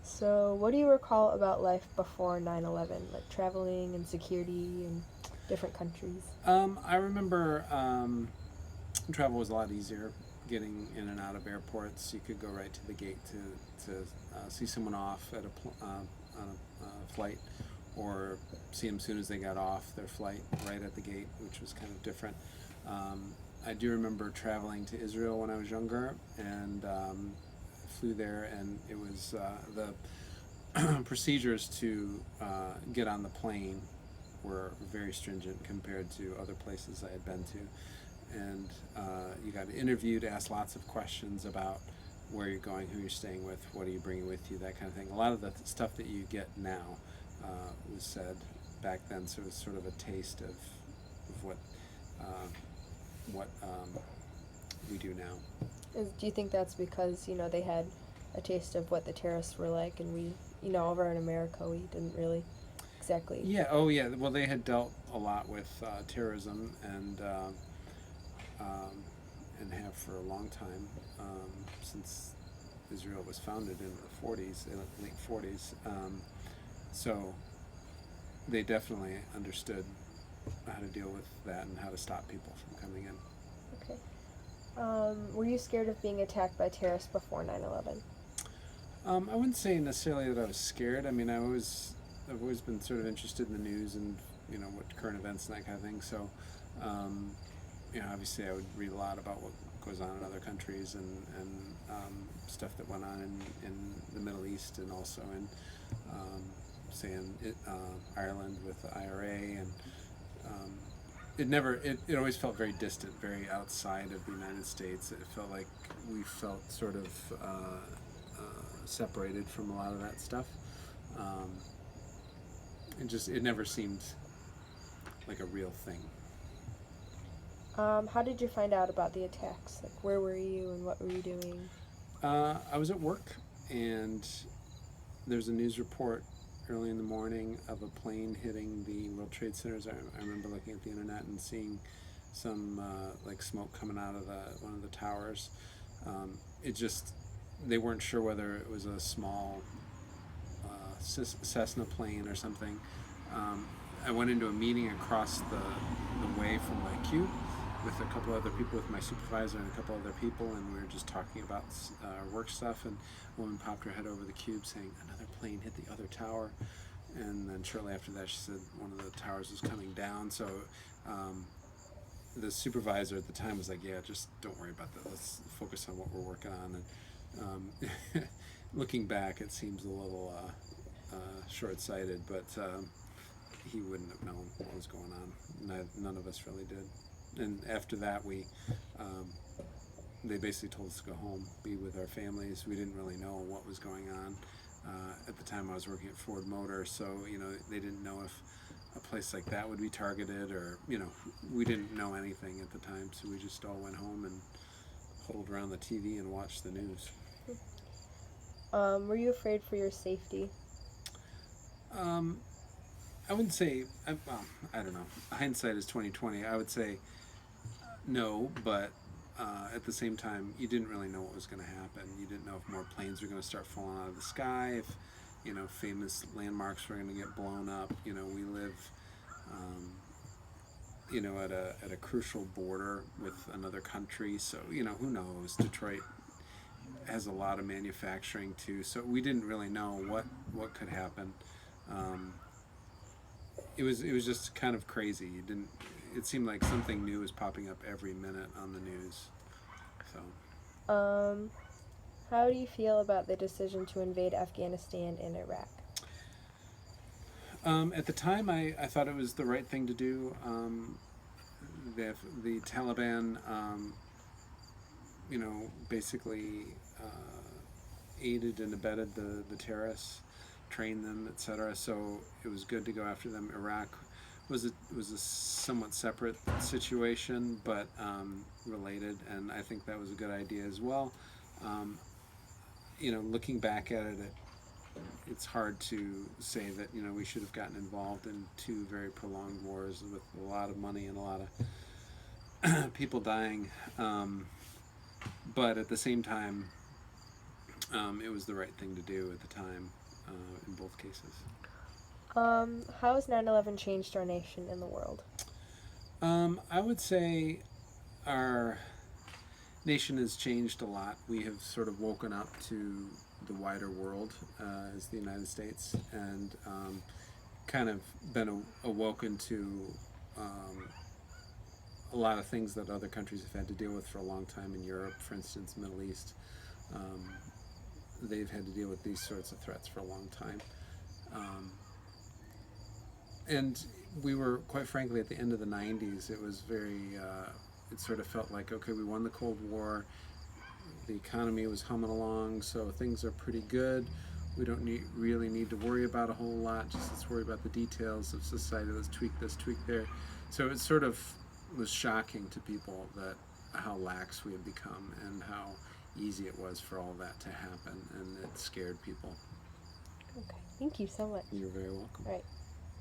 So, what do you recall about life before 9/11, like traveling and security in different countries? I remember travel was a lot easier getting in and out of airports. You could go right to the gate to see someone off at on a flight, or see them as soon as they got off their flight right at the gate, which was kind of different. I do remember traveling to Israel when I was younger, and flew there, and it was the procedures to get on the plane were very stringent compared to other places I had been to. And you got interviewed, asked lots of questions about where you're going, who you're staying with, what are you bringing with you, that kind of thing. A lot of the stuff that you get now was said back then, so it was sort of a taste of uh, what we do now. Do you think that's because, they had a taste of what the terrorists were like, and we, over in America, we didn't really exactly. Yeah. Oh, yeah. Well, they had dealt a lot with terrorism um, and have for a long time since Israel was founded in the 40s, late 40s. So they definitely understood how to deal with that and how to stop people from coming in. Okay. Were you scared of being attacked by terrorists before 9/11? I wouldn't say necessarily that I was scared. I mean, I've always been sort of interested in the news and what current events and that kind of thing. So, um, obviously, I would read a lot about what goes on in other countries and stuff that went on in the Middle East and also in say in Ireland with the IRA and um, it always felt very distant, very outside of the United States. It felt like we felt sort of separated from a lot of that stuff. Um, it never seemed like a real thing. How did you find out about the attacks? Like, where were you and what were you doing? I was at work, and there's a news report early in the morning of a plane hitting the World Trade Centers. I remember looking at the internet and seeing some like smoke coming out of one of the towers. It just they weren't sure whether it was a small Cessna plane or something. Um, I went into a meeting across the way from my cube with a couple other people, with my supervisor and a couple other people, and we were just talking about work stuff. And a woman popped her head over the cube saying, "Another plane hit the other tower." And then shortly after that, she said one of the towers was coming down. So um, the supervisor at the time was like, "Yeah, just don't worry about that. Let's focus on what we're working on." And looking back, it seems a little short-sighted, but he wouldn't have known what was going on. None of us really did. And after that, um, they basically told us to go home, be with our families. We didn't really know what was going on. At the time, I was working at Ford Motor, so they didn't know if a place like that would be targeted, or we didn't know anything at the time. So we just all went home and huddled around the TV and watched the news. Were you afraid for your safety? Um, I wouldn't say. Well, I don't know. Hindsight is 2020. I would say no, but at the same time, you didn't really know what was going to happen. You didn't know if more planes were going to start falling out of the sky, if famous landmarks were going to get blown up. We live, um, at a crucial border with another country, so who knows? Detroit has a lot of manufacturing too, so we didn't really know what could happen. Um, it was just kind of crazy. You didn't. It seemed like something new was popping up every minute on the news. So Um, how do you feel about the decision to invade Afghanistan and Iraq? at the time, I thought it was the right thing to do. The Taliban, basically aided and abetted the terrorists, trained them, etc. So it was good to go after them. Iraq was a somewhat separate situation, but related, and I think that was a good idea as well. Um, looking back at it, it's hard to say that we should have gotten involved in two very prolonged wars with a lot of money and a lot of people dying. But at the same time, It was the right thing to do at the time in both cases. How has 9/11 changed our nation and the world? I would say our nation has changed a lot. We have sort of woken up to the wider world as the United States, and kind of been awoken to a lot of things that other countries have had to deal with for a long time in Europe, for instance, Middle East. They've had to deal with these sorts of threats for a long time. And we were, quite frankly, at the end of the 90s, it was very, it sort of felt like, okay, we won the Cold War, the economy was humming along, so things are pretty good. We don't really need to worry about a whole lot, just let's worry about the details of society, let's tweak this, tweak there. So it sort of was shocking to people that how lax we had become and how easy it was for all that to happen, and it scared people. Okay, thank you so much. You're very welcome. All right.